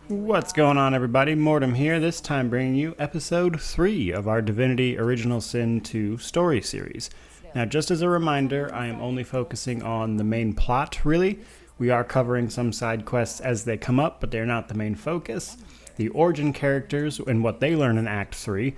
What's going on, everybody? Mortem here, this time bringing you episode 3 of our Divinity Original Sin 2 story series. Now, just as a reminder, I am only focusing on the main plot, really. We are covering some side quests as they come up, but they're not the main focus. The origin characters and what they learn in Act 3,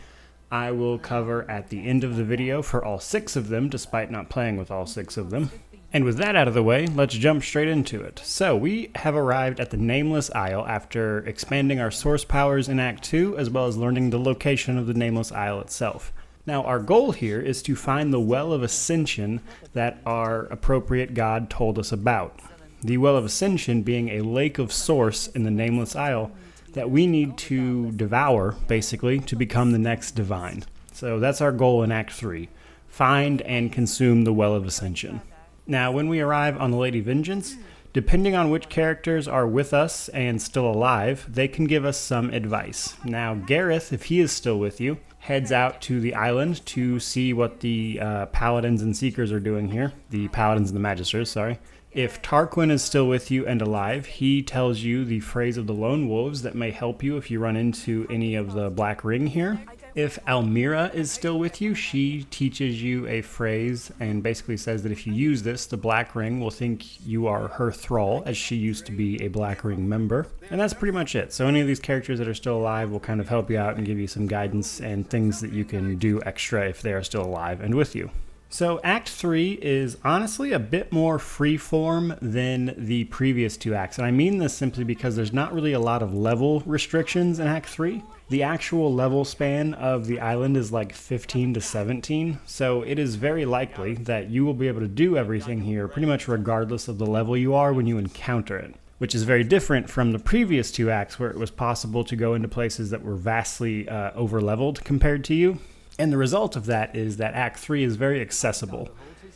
I will cover at the end of the video for all 6 of them, despite not playing with all 6 of them. And with that out of the way, let's jump straight into it. So, we have arrived at the Nameless Isle after expanding our source powers in Act 2, as well as learning the location of the Nameless Isle itself. Now, our goal here is to find the Well of Ascension that our appropriate god told us about. The Well of Ascension being a lake of source in the Nameless Isle that we need to devour, basically, to become the next divine. So that's our goal in Act 3. Find and consume the Well of Ascension. Now, when we arrive on the Lady Vengeance, depending on which characters are with us and still alive, they can give us some advice. Now, Gareth, if he is still with you, heads out to the island to see what the paladins and seekers are doing here. The paladins and the magisters, sorry. If Tarquin is still with you and alive, he tells you the phrase of the lone wolves that may help you if you run into any of the Black Ring here. If Almira is still with you, she teaches you a phrase and basically says that if you use this, the Black Ring will think you are her thrall, as she used to be a Black Ring member. And that's pretty much it. So any of these characters that are still alive will kind of help you out and give you some guidance and things that you can do extra if they are still alive and with you. So Act 3 is honestly a bit more freeform than the previous 2 acts. And I mean this simply because there's not really a lot of level restrictions in Act 3. The actual level span of the island is like 15 to 17, so it is very likely that you will be able to do everything here pretty much regardless of the level you are when you encounter it, which is very different from the previous 2 acts where it was possible to go into places that were vastly over-leveled compared to you. And the result of that is that Act 3 is very accessible.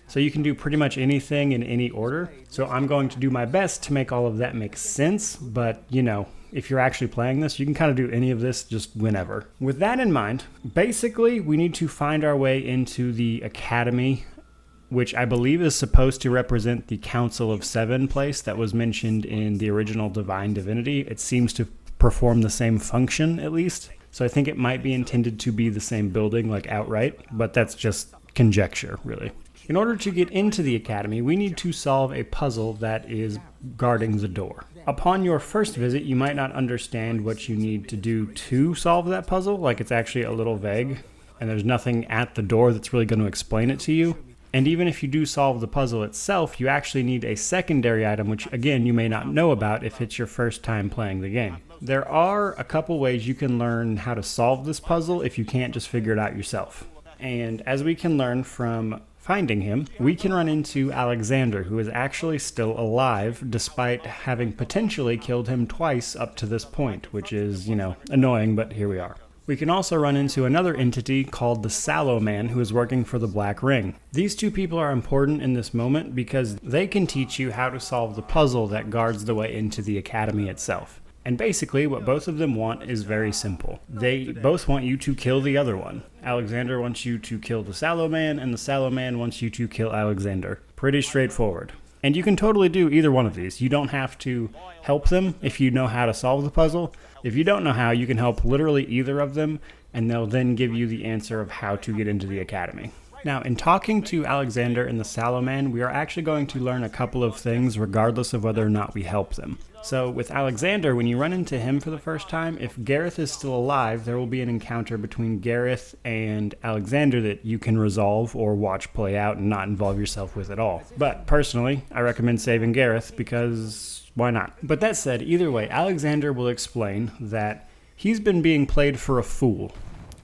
So you can do pretty much anything in any order. So I'm going to do my best to make all of that make sense, but you know, if you're actually playing this, you can kind of do any of this just whenever. With that in mind, basically we need to find our way into the Academy, which I believe is supposed to represent the Council of Seven place that was mentioned in the original Divine Divinity. It seems to perform the same function, at least. So I think it might be intended to be the same building, like outright, but that's just conjecture, really. In order to get into the Academy, we need to solve a puzzle that is guarding the door. Upon your first visit, you might not understand what you need to do to solve that puzzle, like it's actually a little vague, and there's nothing at the door that's really going to explain it to you. And even if you do solve the puzzle itself, you actually need a secondary item, which again, you may not know about if it's your first time playing the game. There are a couple ways you can learn how to solve this puzzle if you can't just figure it out yourself. And as we can learn from finding him, we can run into Alexander, who is actually still alive, despite having potentially killed him twice up to this point, which is, you know, annoying, but here we are. We can also run into another entity called the Sallow Man, who is working for the Black Ring. These 2 people are important in this moment because they can teach you how to solve the puzzle that guards the way into the Academy itself. And basically, what both of them want is very simple. They both want you to kill the other one. Alexander wants you to kill the Sallow Man, and the Sallow Man wants you to kill Alexander. Pretty straightforward. And you can totally do either one of these. You don't have to help them if you know how to solve the puzzle. If you don't know how, you can help literally either of them, and they'll then give you the answer of how to get into the Academy. Now, in talking to Alexander and the Sallow Man, we are actually going to learn a couple of things regardless of whether or not we help them. So with Alexander, when you run into him for the first time, if Gareth is still alive, there will be an encounter between Gareth and Alexander that you can resolve or watch play out and not involve yourself with at all. But personally, I recommend saving Gareth because why not? But that said, either way, Alexander will explain that he's been being played for a fool.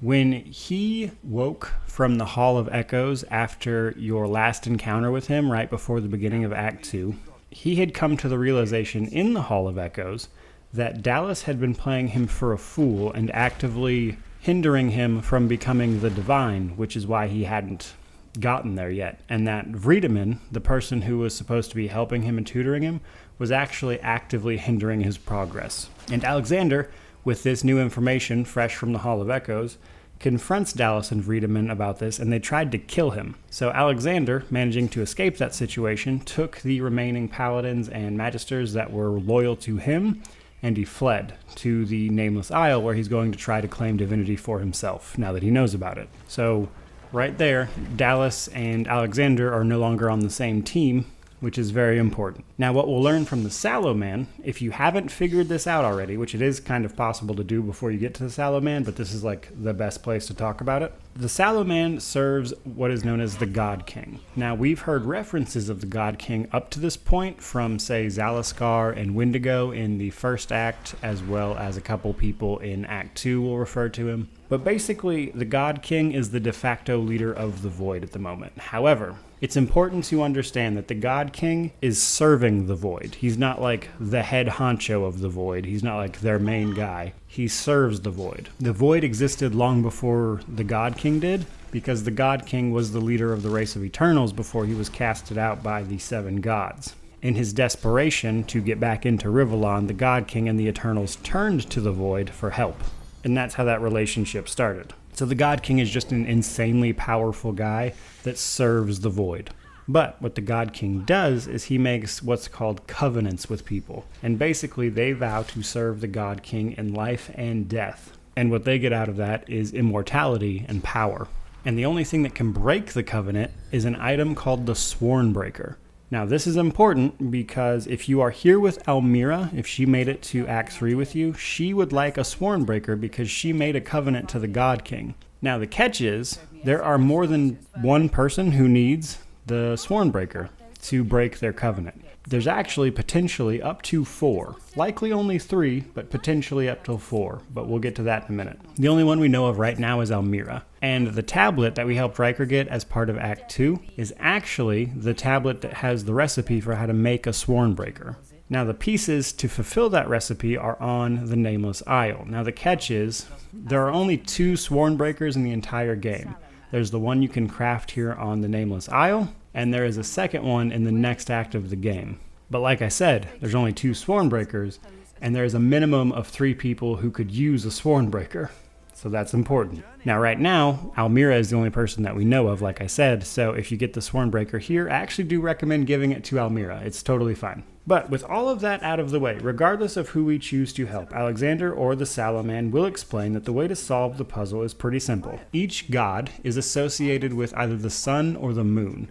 When he woke from the Hall of Echoes after your last encounter with him right before the beginning of Act 2, he had come to the realization in the Hall of Echoes that Dallas had been playing him for a fool and actively hindering him from becoming the divine, which is why he hadn't gotten there yet. And that Vredeman, the person who was supposed to be helping him and tutoring him, was actually actively hindering his progress. And Alexander, with this new information fresh from the Hall of Echoes, confronts Dallas and Vredeman about this, and they tried to kill him. So Alexander, managing to escape that situation, took the remaining paladins and magisters that were loyal to him and he fled to the Nameless Isle, where he's going to try to claim divinity for himself now that he knows about it. So right there, Dallas and Alexander are no longer on the same team, which is very important. Now, what we'll learn from the Sallow Man, if you haven't figured this out already, which it is kind of possible to do before you get to the Sallow Man, but this is like the best place to talk about it. The Sallow Man serves what is known as the God King. Now, we've heard references of the God King up to this point from, say, Zalaskar and Wendigo in the first act, as well as a couple people in Act 2 will refer to him. But basically, the God King is the de facto leader of the Void at the moment. However, it's important to understand that the God King is serving the Void. He's not like the head honcho of the Void. He's not like their main guy. He serves the Void. The Void existed long before the God King did, because the God King was the leader of the race of Eternals before he was casted out by the 7 gods. In his desperation to get back into Rivellon, the God King and the Eternals turned to the Void for help. And that's how that relationship started. So the God King is just an insanely powerful guy that serves the Void. But what the God King does is he makes what's called covenants with people. And basically they vow to serve the God King in life and death. And what they get out of that is immortality and power. And the only thing that can break the covenant is an item called the Sworn Breaker. Now, this is important because if you are here with Almira, if she made it to Act 3 with you, she would like a Sworn Breaker because she made a covenant to the God King. Now, the catch is there are more than one person who needs the Sworn Breaker to break their covenant. There's actually potentially up to 4. Likely only 3, but potentially up to 4. But we'll get to that in a minute. The only one we know of right now is Almira. And the tablet that we helped Riker get as part of Act 2 is actually the tablet that has the recipe for how to make a Sworn Breaker. Now, the pieces to fulfill that recipe are on the Nameless Isle. Now, the catch is there are only 2 Sworn Breakers in the entire game. There's the one you can craft here on the Nameless Isle, and there is a second one in the next act of the game. But like I said, there's only 2 Sworn Breakers, and there's a minimum of 3 people who could use a Sworn Breaker. So that's important. Now, right now, Almira is the only person that we know of, like I said, so if you get the Sworn Breaker here, I actually do recommend giving it to Almira. It's totally fine. But with all of that out of the way, regardless of who we choose to help, Alexander or the Sallow Man will explain that the way to solve the puzzle is pretty simple. Each god is associated with either the sun or the moon,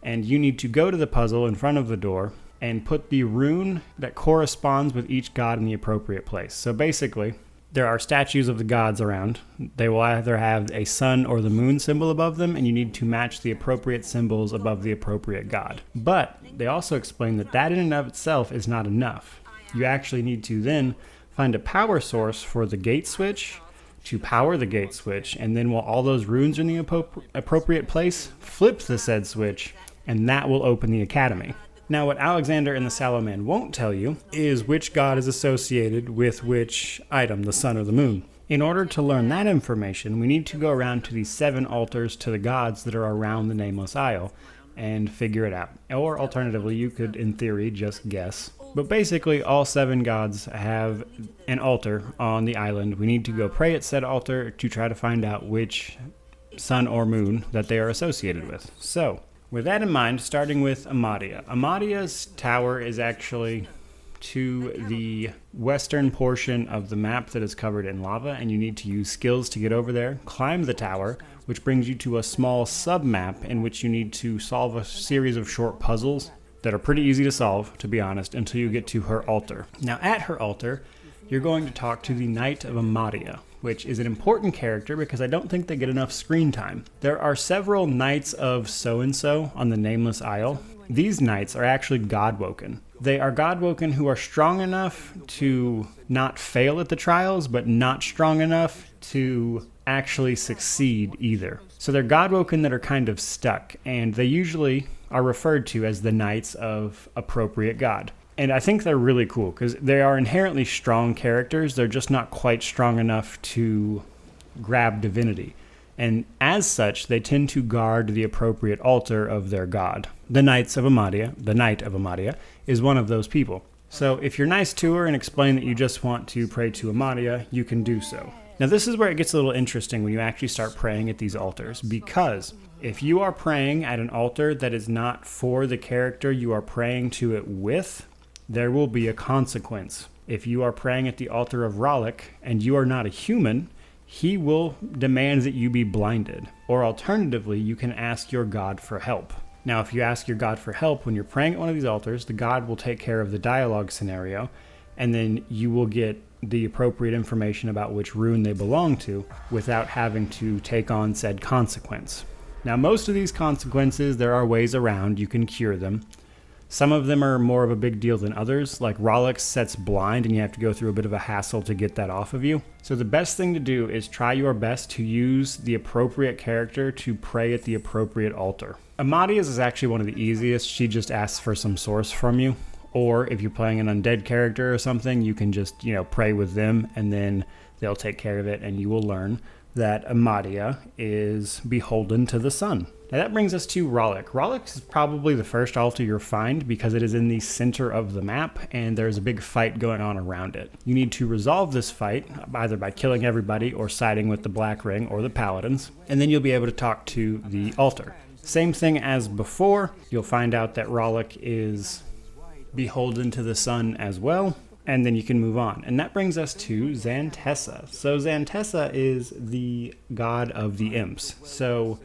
and you need to go to the puzzle in front of the door and put the rune that corresponds with each god in the appropriate place. So basically, there are statues of the gods around. They will either have a sun or the moon symbol above them, and you need to match the appropriate symbols above the appropriate god. But they also explain that that in and of itself is not enough. You actually need to then find a power source for the gate switch to power the gate switch, and then while all those runes are in the appropriate place, flip the said switch, and that will open the academy. Now, what Alexander and the Sallow Man won't tell you is which god is associated with which item, the sun or the moon. In order to learn that information, we need to go around to the 7 altars to the gods that are around the Nameless Isle and figure it out. Or alternatively, you could, in theory, just guess. But basically, all 7 gods have an altar on the island. We need to go pray at said altar to try to find out which sun or moon that they are associated with. So, with that in mind, starting with Ahmadiyya. Ahmadiyya's tower is actually to the western portion of the map that is covered in lava, and you need to use skills to get over there, climb the tower, which brings you to a small sub-map in which you need to solve a series of short puzzles that are pretty easy to solve, to be honest, until you get to her altar. Now, at her altar, you're going to talk to the Knight of Ahmadiyya, which is an important character because I don't think they get enough screen time. There are several Knights of so-and-so on the Nameless Isle. These knights are actually Godwoken. They are Godwoken who are strong enough to not fail at the trials, but not strong enough to actually succeed either. So they're Godwoken that are kind of stuck, and they usually are referred to as the Knights of appropriate god. And I think they're really cool because they are inherently strong characters. They're just not quite strong enough to grab divinity. And as such, they tend to guard the appropriate altar of their god. The Knights of Ahmadiyya, the Knight of Ahmadiyya, is one of those people. So if you're nice to her and explain that you just want to pray to Ahmadiyya, you can do so. Now this is where it gets a little interesting when you actually start praying at these altars, because if you are praying at an altar that is not for the character you are praying to it with, there will be a consequence. If you are praying at the altar of Rolex and you are not a human, he will demand that you be blinded. Or alternatively, you can ask your god for help. Now, if you ask your god for help when you're praying at one of these altars, the god will take care of the dialogue scenario, and then you will get the appropriate information about which rune they belong to without having to take on said consequence. Now, most of these consequences, there are ways around. You can cure them. Some of them are more of a big deal than others, like Rolex sets blind and you have to go through a bit of a hassle to get that off of you. So the best thing to do is try your best to use the appropriate character to pray at the appropriate altar. Ahmadiyya's is actually one of the easiest. She just asks for some source from you. Or if you're playing an undead character or something, you can just, pray with them and then they'll take care of it and you will learn that Ahmadiyya is beholden to the sun. Now that brings us to Rolex. Rolex is probably the first altar you'll find because it is in the center of the map and there's a big fight going on around it. You need to resolve this fight either by killing everybody or siding with the Black Ring or the Paladins, and then you'll be able to talk to the altar. Same thing as before, you'll find out that Rolex is beholden to the sun as well, and then you can move on. And that brings us to Zoroastissa. So Zoroastissa is the god of the imps. So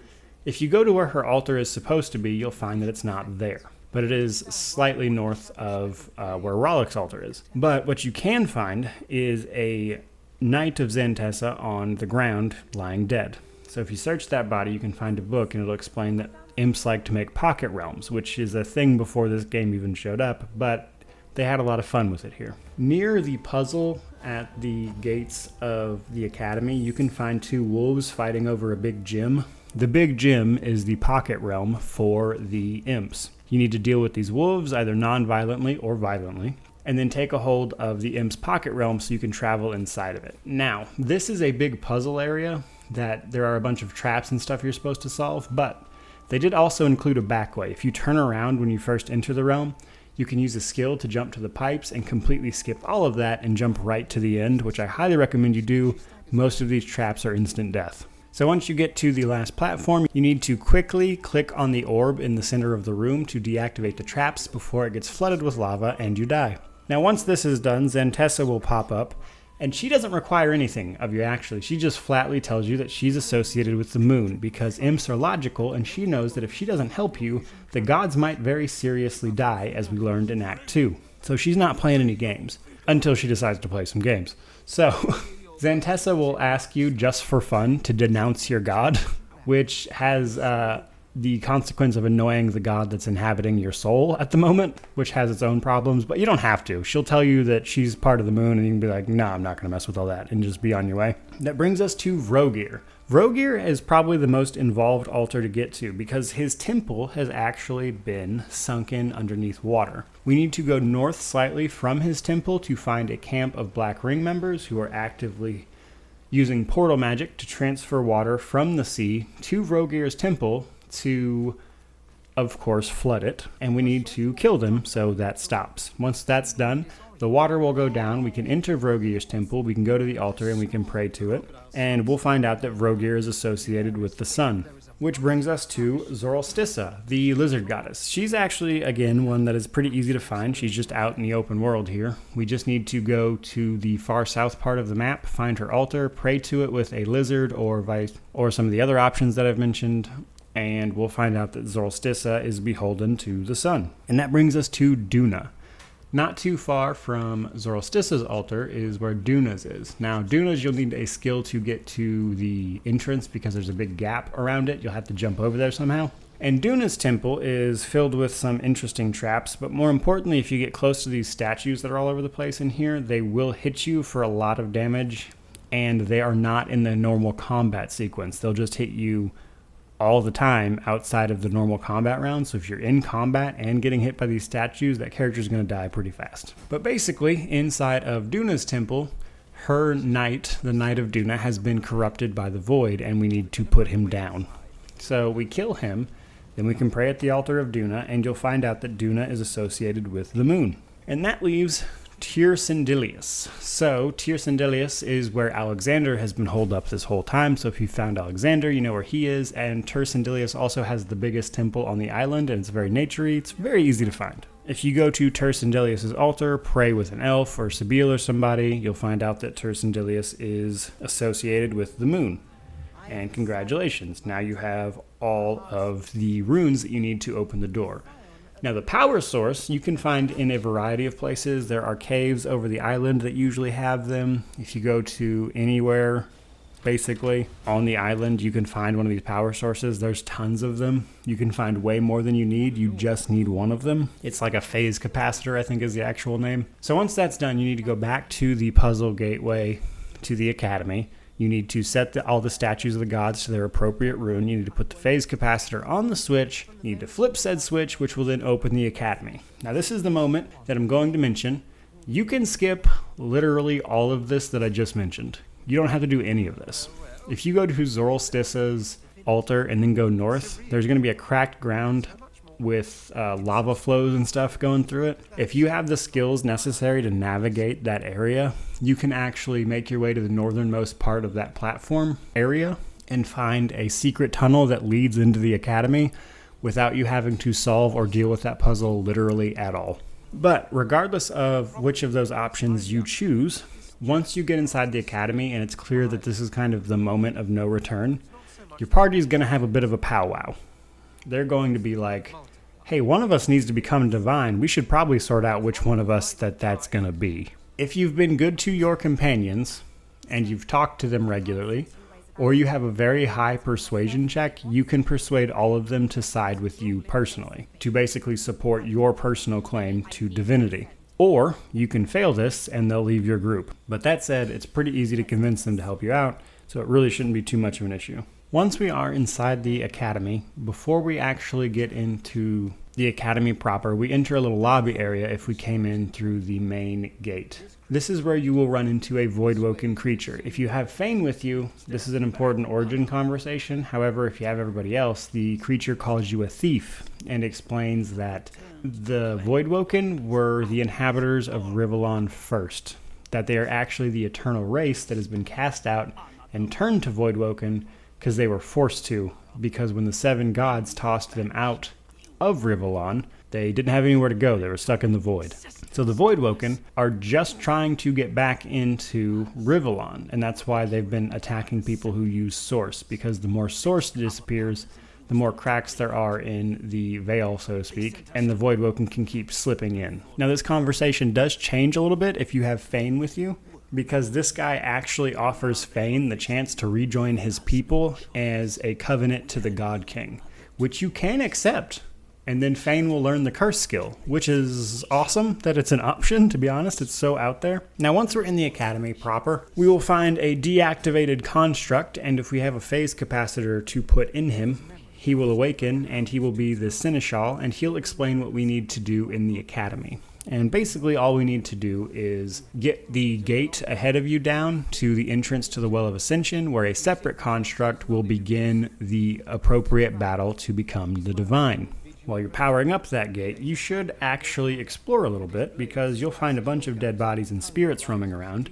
if you go to where her altar is supposed to be, you'll find that it's not there. But it is slightly north of where Rolex's altar is. But what you can find is a Knight of Zoroastissa on the ground lying dead. So if you search that body, you can find a book and it'll explain that imps like to make pocket realms, which is a thing before this game even showed up, but they had a lot of fun with it here. Near the puzzle at the gates of the academy, you can find two wolves fighting over a big gem. The big gem is the pocket realm for the imps. You need to deal with these wolves either non-violently or violently, and then take a hold of the imp's pocket realm so you can travel inside of it. Now, this is a big puzzle area that there are a bunch of traps and stuff you're supposed to solve, but they did also include a back way. If you turn around when you first enter the realm, you can use a skill to jump to the pipes and completely skip all of that and jump right to the end, which I highly recommend you do. Most of these traps are instant death. So once you get to the last platform, you need to quickly click on the orb in the center of the room to deactivate the traps before it gets flooded with lava and you die. Now once this is done, Zoroastissa will pop up, and she doesn't require anything of you actually. She just flatly tells you that she's associated with the moon because imps are logical, and she knows that if she doesn't help you, the gods might very seriously die, as we learned in Act 2. So she's not playing any games until she decides to play some games. So Zoroastissa will ask you just for fun to denounce your god, which has the consequence of annoying the god that's inhabiting your soul at the moment, which has its own problems, but you don't have to. She'll tell you that she's part of the moon, and you can be like, no, I'm not going to mess with all that, and just be on your way. That brings us to Vrogir. Vrogir is probably the most involved altar to get to because his temple has actually been sunken underneath water. We need to go north slightly from his temple to find a camp of Black Ring members who are actively using portal magic to transfer water from the sea to Vrogir's temple to, of course, flood it, and we need to kill them so that stops. Once that's done, the water will go down, we can enter Vrogir's temple, we can go to the altar and we can pray to it, and we'll find out that Vrogir is associated with the sun. Which brings us to Zoroastissa, the lizard goddess. She's actually, again, one that is pretty easy to find. She's just out in the open world here. We just need to go to the far south part of the map, find her altar, pray to it with a lizard or some of the other options that I've mentioned, and we'll find out that Zoroastissa is beholden to the sun. And that brings us to Duna. Not too far from Zoroastissa's altar is where Duna's is. Now, Duna's, you'll need a skill to get to the entrance because there's a big gap around it. You'll have to jump over there somehow. And Duna's temple is filled with some interesting traps, but more importantly, if you get close to these statues that are all over the place in here, they will hit you for a lot of damage, and they are not in the normal combat sequence. They'll just hit you all the time outside of the normal combat round. So if you're in combat and getting hit by these statues, that character's going to die pretty fast. But basically, inside of Duna's temple, her knight, the Knight of Duna, has been corrupted by the void, and we need to put him down. So we kill him, then we can pray at the altar of Duna, and you'll find out that Duna is associated with the moon. And that leaves Tyrsendilius. So Tyrsendilius is where Alexander has been holed up this whole time. So if you found Alexander, you know where he is. And Tyrsendilius also has the biggest temple on the island, and it's very naturey. It's very easy to find. If you go to Tersendelius' altar, pray with an elf or Sabile or somebody, you'll find out that Tersendelius is associated with the moon. And congratulations, now you have all of the runes that you need to open the door. Now the power source you can find in a variety of places. There are caves over the island that usually have them. If you go to anywhere basically on the island, you can find one of these power sources. There's tons of them. You can find way more than you need. You just need one of them. It's like a phase capacitor, I think is the actual name. So once that's done, you need to go back to the puzzle gateway to the academy. You need to set all the statues of the gods to their appropriate rune. You need to put the phase capacitor on the switch. You need to flip said switch, which will then open the academy. Now this is the moment that I'm going to mention. You can skip literally all of this that I just mentioned. You don't have to do any of this. If you go to Zoroastissa's altar and then go north, there's going to be a cracked ground with lava flows and stuff going through it. If you have the skills necessary to navigate that area, you can actually make your way to the northernmost part of that platform area and find a secret tunnel that leads into the academy without you having to solve or deal with that puzzle literally at all. But regardless of which of those options you choose, once you get inside the academy and it's clear that this is kind of the moment of no return, your party is going to have a bit of a powwow. They're going to be like, hey, one of us needs to become divine. We should probably sort out which one of us that's going to be. If you've been good to your companions and you've talked to them regularly, or you have a very high persuasion check, you can persuade all of them to side with you personally, to basically support your personal claim to divinity. Or you can fail this and they'll leave your group. But that said, it's pretty easy to convince them to help you out, so it really shouldn't be too much of an issue. Once we are inside the academy, before we actually get into the academy proper, we enter a little lobby area if we came in through the main gate. This is where you will run into a void-woken creature. If you have Fane with you, this is an important origin conversation. However, if you have everybody else, the creature calls you a thief and explains that the void-woken were the inhabitants of Rivellon first, that they are actually the eternal race that has been cast out and turned to void-woken because they were forced to, because when the seven gods tossed them out of Rivellon, they didn't have anywhere to go. They were stuck in the void. So the Voidwoken are just trying to get back into Rivellon, and that's why they've been attacking people who use Source, because the more Source disappears, the more cracks there are in the veil, so to speak, and the Voidwoken can keep slipping in. Now this conversation does change a little bit if you have Fane with you, because this guy actually offers Fane the chance to rejoin his people as a covenant to the God King, which you can accept. And then Fane will learn the curse skill, which is awesome that it's an option, to be honest. It's so out there. Now, once we're in the academy proper, we will find a deactivated construct, and if we have a phase capacitor to put in him, he will awaken, and he will be the Seneschal, and he'll explain what we need to do in the academy. And basically all we need to do is get the gate ahead of you down to the entrance to the Well of Ascension, where a separate construct will begin the appropriate battle to become the Divine. While you're powering up that gate, you should actually explore a little bit, because you'll find a bunch of dead bodies and spirits roaming around,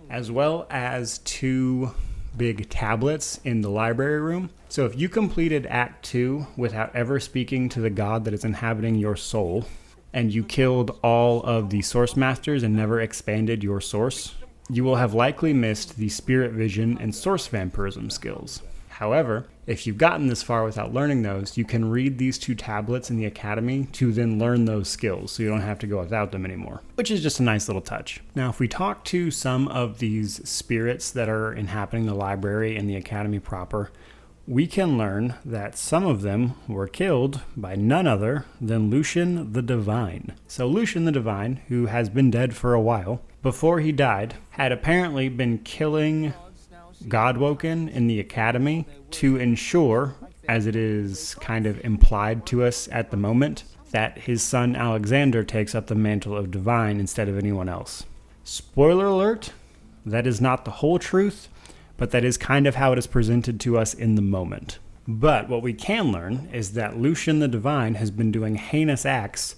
as well as 2 big tablets in the library room. So if you completed Act 2 without ever speaking to the god that is inhabiting your soul, and you killed all of the Source Masters and never expanded your source, you will have likely missed the Spirit Vision and Source Vampirism skills. However, if you've gotten this far without learning those, you can read these 2 tablets in the academy to then learn those skills, so you don't have to go without them anymore, which is just a nice little touch. Now, if we talk to some of these spirits that are inhabiting the library and the academy proper, we can learn that some of them were killed by none other than Lucian the Divine. So Lucian the Divine, who has been dead for a while, before he died, had apparently been killing Godwoken in the academy to ensure, as it is kind of implied to us at the moment, that his son Alexander takes up the mantle of Divine instead of anyone else. Spoiler alert, that is not the whole truth, but that is kind of how it is presented to us in the moment. But what we can learn is that Lucian the Divine has been doing heinous acts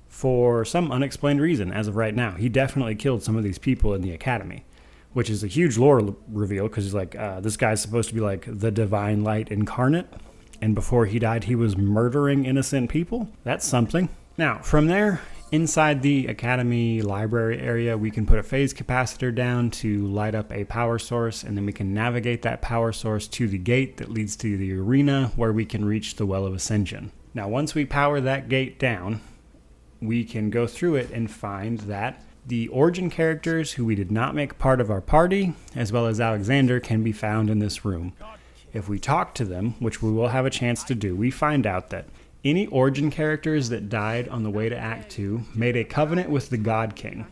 for some unexplained reason as of right now. He definitely killed some of these people in the academy, which is a huge lore reveal, because he's like, this guy's supposed to be like the divine light incarnate, and before he died, he was murdering innocent people. That's something. Now, from there, Inside the Academy library area, we can put a phase capacitor down to light up a power source, and then we can navigate that power source to the gate that leads to the arena where we can reach the Well of Ascension. Now, once we power that gate down, we can go through it and find that the origin characters who we did not make part of our party, as well as Alexander, can be found in this room. If we talk to them, which we will have a chance to do, we find out that any origin characters that died on the way to Act 2 made a covenant with the God King,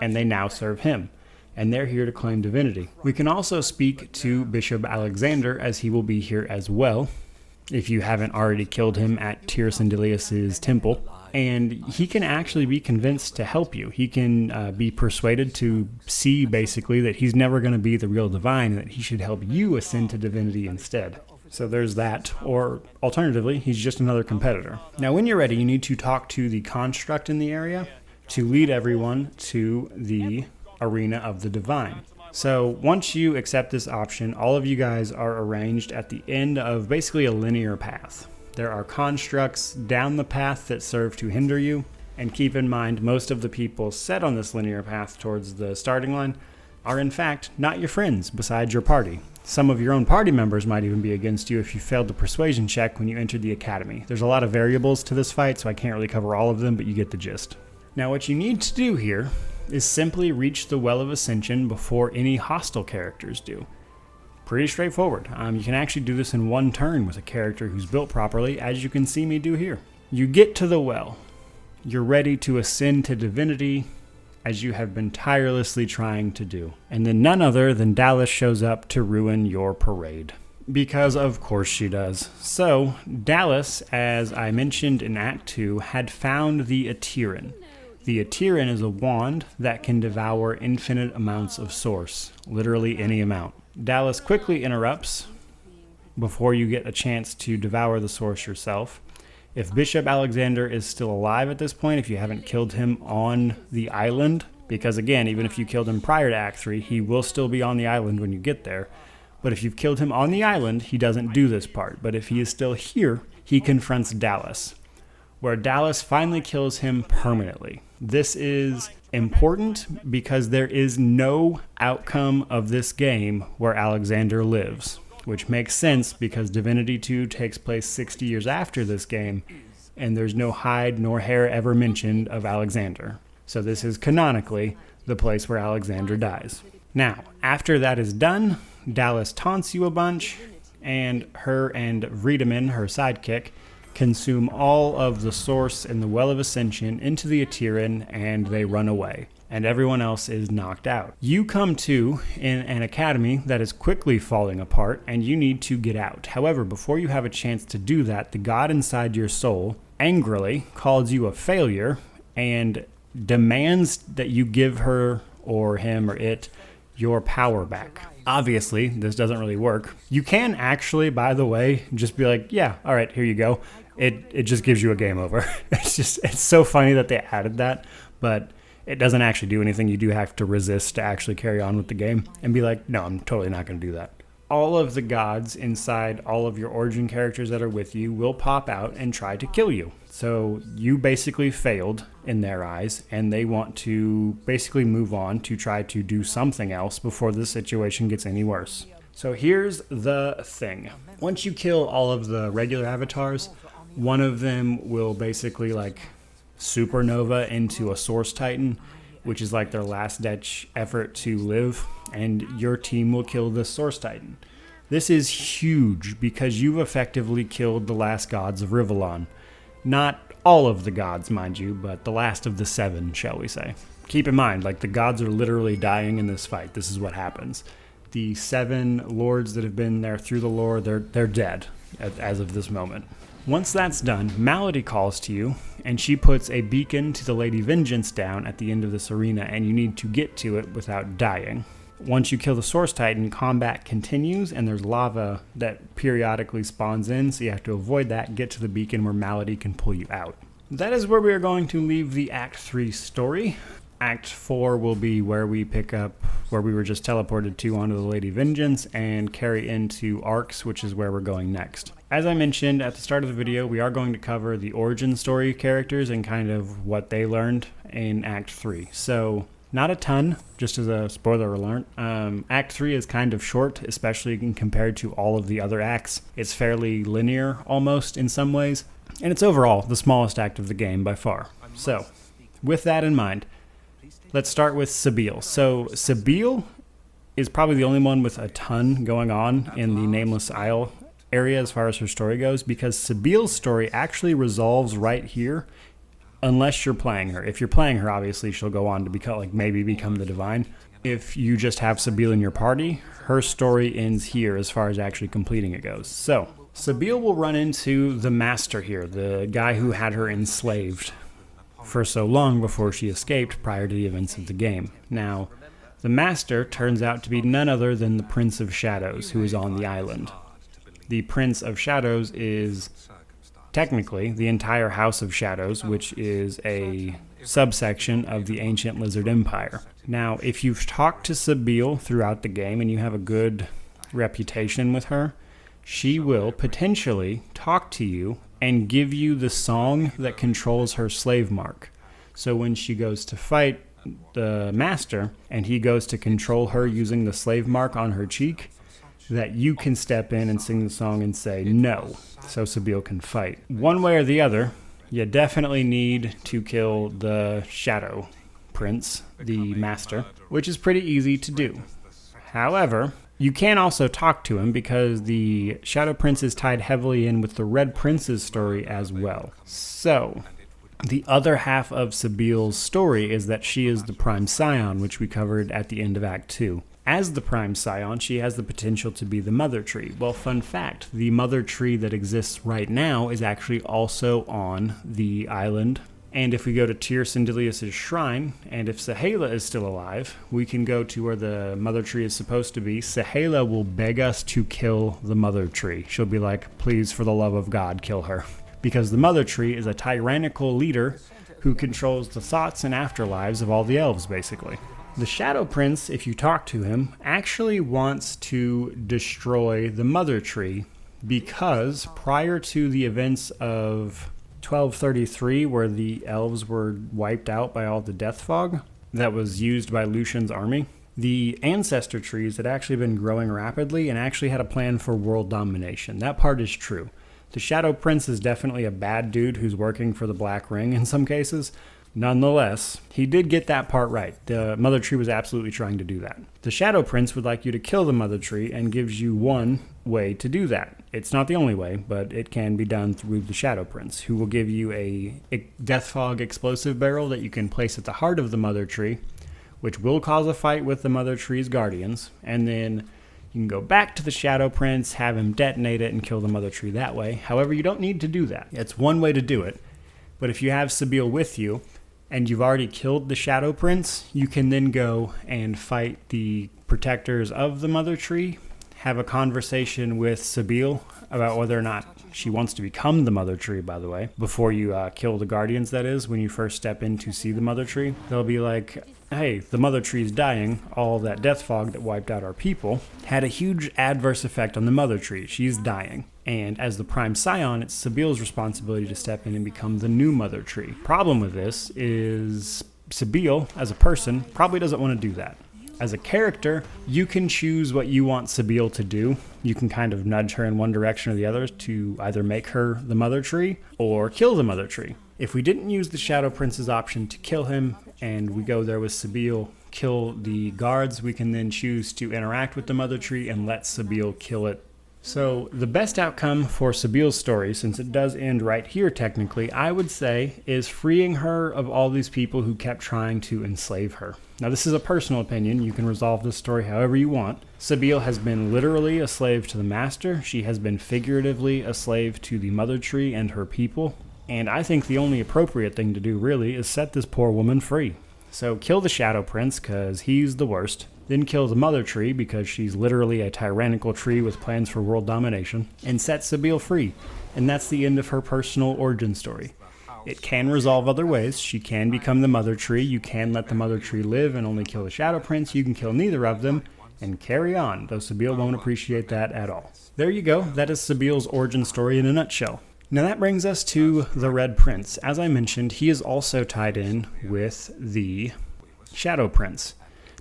and they now serve him, and they're here to claim divinity. We can also speak to Bishop Alexander, as he will be here as well, if you haven't already killed him at Tyrsendilius' temple, and he can actually be convinced to help you. He can be persuaded to see, basically, that he's never going to be the real divine, and that he should help you ascend to divinity instead. So there's that, or alternatively, he's just another competitor. Now, when you're ready, you need to talk to the construct in the area to lead everyone to the arena of the divine. So once you accept this option, all of you guys are arranged at the end of basically a linear path. There are constructs down the path that serve to hinder you, and keep in mind, most of the people set on this linear path towards the starting line are in fact not your friends besides your party. Some of your own party members might even be against you if you failed the persuasion check when you entered the academy. There's a lot of variables to this fight, so I can't really cover all of them, but you get the gist. Now, what you need to do here is simply reach the Well of Ascension before any hostile characters do. Pretty straightforward. You can actually do this in one turn with a character who's built properly, as you can see me do here. You get to the well. You're ready to ascend to divinity, as you have been tirelessly trying to do. And then none other than Dallas shows up to ruin your parade. Because of course she does. So, Dallas, as I mentioned in Act 2, had found the Atiran. The Atiran is a wand that can devour infinite amounts of source, literally any amount. Dallas quickly interrupts before you get a chance to devour the source yourself. If Bishop Alexander is still alive at this point, if you haven't killed him on the island, because again, even if you killed him prior to Act 3, he will still be on the island when you get there. But if you've killed him on the island, he doesn't do this part. But if he is still here, he confronts Dallas, where Dallas finally kills him permanently. This is important because there is no outcome of this game where Alexander lives, which makes sense because Divinity 2 takes place 60 years after this game, and there's no hide nor hair ever mentioned of Alexander. So this is canonically the place where Alexander dies. Now, after that is done, Dallas taunts you a bunch, and her and Vredeman, her sidekick, consume all of the source in the Well of Ascension into the Atiran, and they run away. And everyone else is knocked out. You come to in an academy that is quickly falling apart, and you need to get out. However, before you have a chance to do that, the god inside your soul angrily calls you a failure and demands that you give her or him or it your power back. Obviously, this doesn't really work. You can actually, by the way, just be like, yeah, all right, here you go. It just gives you a game over. It's so funny that they added that, but it doesn't actually do anything. You do have to resist to actually carry on with the game and be like, no, I'm totally not going to do that. All of the gods inside all of your origin characters that are with you will pop out and try to kill you. So you basically failed in their eyes, and they want to basically move on to try to do something else before the situation gets any worse. So here's the thing. Once you kill all of the regular avatars, one of them will basically like supernova into a Source Titan, which is like their last-ditch effort to live, and your team will kill the Source Titan. This is huge because you've effectively killed the last gods of Rivellon. Not all of the gods, mind you, but the last of the 7, shall we say. Keep in mind, like, the gods are literally dying in this fight. This is what happens. The 7 lords that have been there through the lore, they're dead as of this moment. Once that's done, Malady calls to you, and she puts a beacon to the Lady Vengeance down at the end of this arena, and you need to get to it without dying. Once you kill the Source Titan, combat continues, and there's lava that periodically spawns in, so you have to avoid that and get to the beacon where Malady can pull you out. That is where we are going to leave the Act 3 story. Act 4 will be where we pick up where we were just teleported to onto the Lady Vengeance and carry into Arcs, which is where we're going next. As I mentioned at the start of the video, we are going to cover the origin story characters and kind of what they learned in Act 3. So, not a ton, just as a spoiler alert. Act 3 is kind of short, especially compared to all of the other acts. It's fairly linear, almost, in some ways. And it's overall the smallest act of the game by far. So, with that in mind, let's start with Sabile. So, Sabile is probably the only one with a ton going on in the Nameless Isle area as far as her story goes, because Sabile's story actually resolves right here, unless you're playing her. If you're playing her, obviously she'll go on to become, maybe become the Divine. If you just have Sabile in your party, her story ends here as far as actually completing it goes. So, Sabile will run into the Master here, the guy who had her enslaved for so long before she escaped prior to the events of the game. Now, the Master turns out to be none other than the Prince of Shadows, who is on the island. The Prince of Shadows is technically the entire House of Shadows, which is a subsection of the ancient Lizard Empire. Now, if you've talked to Sabile throughout the game and you have a good reputation with her, she will potentially talk to you and give you the song that controls her slave mark. So when she goes to fight the Master and he goes to control her using the slave mark on her cheek, that you can step in and sing the song and say no, so Sabile can fight. One way or the other, you definitely need to kill the Shadow Prince, the Master, which is pretty easy to do. However, you can also talk to him because the Shadow Prince is tied heavily in with the Red Prince's story as well. So, the other half of Sabile's story is that she is the Prime Scion, which we covered at the end of Act 2. As the Prime Scion, she has the potential to be the Mother Tree. Well, fun fact, the Mother Tree that exists right now is actually also on the island. And if we go to Tyr Sindelius' shrine, and if Sahala is still alive, we can go to where the Mother Tree is supposed to be. Sahala will beg us to kill the Mother Tree. She'll be like, please, for the love of God, kill her. Because the Mother Tree is a tyrannical leader who controls the thoughts and afterlives of all the elves, basically. The Shadow Prince, if you talk to him, actually wants to destroy the Mother Tree because prior to the events of 1233, where the elves were wiped out by all the death fog that was used by Lucian's army, the ancestor trees had actually been growing rapidly and actually had a plan for world domination. That part is true. The Shadow Prince is definitely a bad dude who's working for the Black Ring in some cases. Nonetheless, he did get that part right. The Mother Tree was absolutely trying to do that. The Shadow Prince would like you to kill the Mother Tree and gives you one way to do that. It's not the only way, but it can be done through the Shadow Prince, who will give you a Death Fog explosive barrel that you can place at the heart of the Mother Tree, which will cause a fight with the Mother Tree's guardians, and then you can go back to the Shadow Prince, have him detonate it, and kill the Mother Tree that way. However, you don't need to do that. It's one way to do it, but if you have Sabile with you, and you've already killed the Shadow Prince, you can then go and fight the protectors of the Mother Tree, have a conversation with Sabile about whether or not she wants to become the Mother Tree, by the way, before you kill the Guardians, that is, when you first step in to see the Mother Tree. They'll be like, hey, the Mother Tree's dying. All that death fog that wiped out our people had a huge adverse effect on the Mother Tree. She's dying. And as the Prime Scion, it's Sabile's responsibility to step in and become the new Mother Tree. Problem with this is Sabile, as a person, probably doesn't want to do that. As a character, you can choose what you want Sabile to do. You can kind of nudge her in one direction or the other to either make her the Mother Tree or kill the Mother Tree. If we didn't use the Shadow Prince's option to kill him, and we go there with Sabile, kill the guards, we can then choose to interact with the Mother Tree and let Sabile kill it. So the best outcome for Sabile's story, since it does end right here technically, I would say, is freeing her of all these people who kept trying to enslave her. Now this is a personal opinion, you can resolve this story however you want. Sabile has been literally a slave to the Master, she has been figuratively a slave to the Mother Tree and her people, and I think the only appropriate thing to do really is set this poor woman free. So kill the Shadow Prince, cause he's the worst. Then kill the Mother Tree, because she's literally a tyrannical tree with plans for world domination, and set Sabile free. And that's the end of her personal origin story. It can resolve other ways. She can become the Mother Tree. You can let the Mother Tree live and only kill the Shadow Prince. You can kill neither of them and carry on, though Sabile won't appreciate that at all. There you go. That is Sabile's origin story in a nutshell. Now that brings us to the Red Prince. As I mentioned, he is also tied in with the Shadow Prince.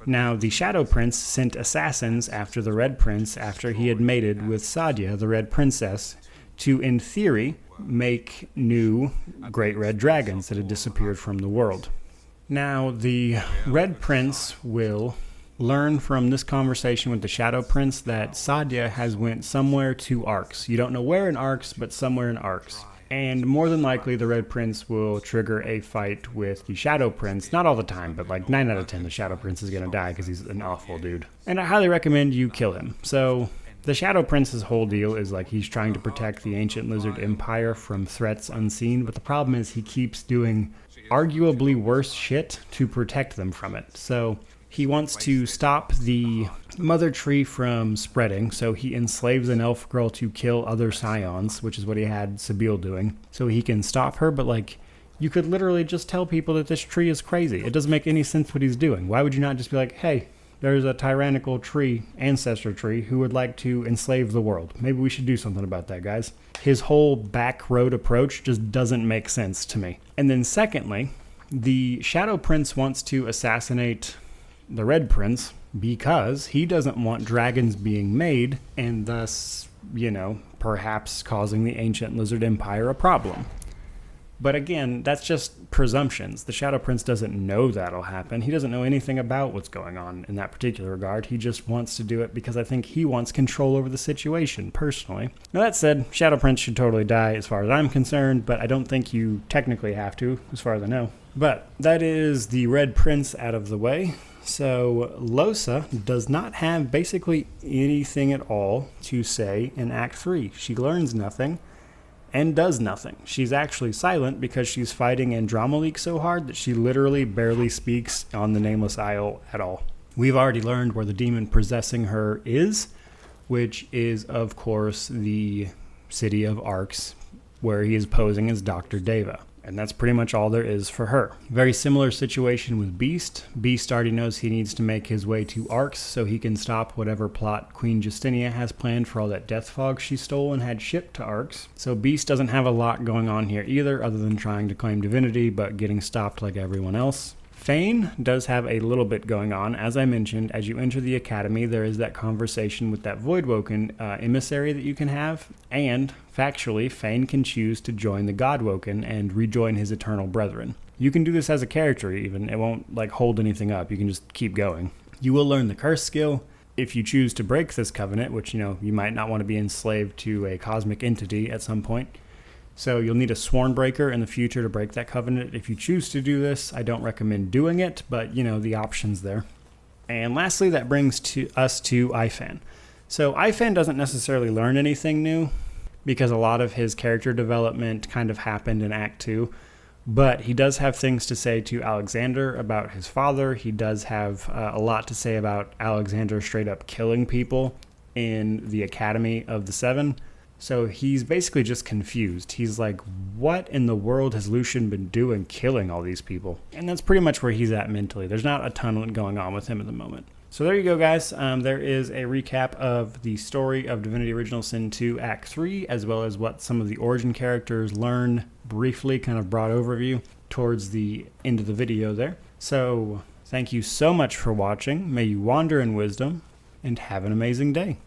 Now, the Shadow Prince sent assassins after the Red Prince after he had mated with Sadia, the Red Princess, to, in theory, make new Great Red Dragons that had disappeared from the world. Now, the Red Prince will learn from this conversation with the Shadow Prince that Sadia has went somewhere to Arx. You don't know where in Arx, but somewhere in Arx. And more than likely, the Red Prince will trigger a fight with the Shadow Prince. Not all the time, but like 9 out of 10, the Shadow Prince is going to die because he's an awful dude. And I highly recommend you kill him. So the Shadow Prince's whole deal is like he's trying to protect the Ancient Lizard Empire from threats unseen. But the problem is he keeps doing arguably worse shit to protect them from it. So he wants to stop the Mother Tree from spreading, so he enslaves an elf girl to kill other Scions, which is what he had Sabile doing, so he can stop her. But like, you could literally just tell people that this tree is crazy. It doesn't make any sense what he's doing. Why would you not just be like, hey, there's a tyrannical tree, ancestor tree, who would like to enslave the world. Maybe we should do something about that, guys. His whole back road approach just doesn't make sense to me. And then secondly, the Shadow Prince wants to assassinate the Red Prince because he doesn't want dragons being made and thus, perhaps causing the Ancient Lizard Empire a problem. But again, that's just presumptions. The Shadow Prince doesn't know that'll happen. He doesn't know anything about what's going on in that particular regard. He just wants to do it because I think he wants control over the situation, personally. Now that said, Shadow Prince should totally die as far as I'm concerned, but I don't think you technically have to, as far as I know. But that is the Red Prince out of the way. So Lohse does not have basically anything at all to say in Act 3. She learns nothing and does nothing. She's actually silent because she's fighting Andromalique so hard that she literally barely speaks on the Nameless Isle at all. We've already learned where the demon possessing her is, which is, of course, the city of Arx, where he is posing as Dr. Deva. And that's pretty much all there is for her. Very similar situation with Beast. Beast already knows he needs to make his way to Arx so he can stop whatever plot Queen Justinia has planned for all that death fog she stole and had shipped to Arx. So Beast doesn't have a lot going on here either, other than trying to claim divinity but getting stopped like everyone else. Fane does have a little bit going on. As I mentioned, as you enter the academy, there is that conversation with that Voidwoken emissary that you can have, and factually, Fane can choose to join the Godwoken and rejoin his eternal brethren. You can do this as a character even. It won't hold anything up. You can just keep going. You will learn the curse skill. If you choose to break this covenant, which you might not want to be enslaved to a cosmic entity at some point. So you'll need a sworn breaker in the future to break that covenant. If you choose to do this, I don't recommend doing it, but the option's there. And lastly, that brings us to Ifan. So Ifan doesn't necessarily learn anything new because a lot of his character development kind of happened in Act 2. But he does have things to say to Alexander about his father. He does have a lot to say about Alexander straight up killing people in the Academy of the Seven. So he's basically just confused. He's like, what in the world has Lucian been doing killing all these people? And that's pretty much where he's at mentally. There's not a ton going on with him at the moment. So there you go, guys. There is a recap of the story of Divinity Original Sin 2 Act 3, as well as what some of the origin characters learn briefly, kind of broad overview towards the end of the video there. So thank you so much for watching. May you wander in wisdom and have an amazing day.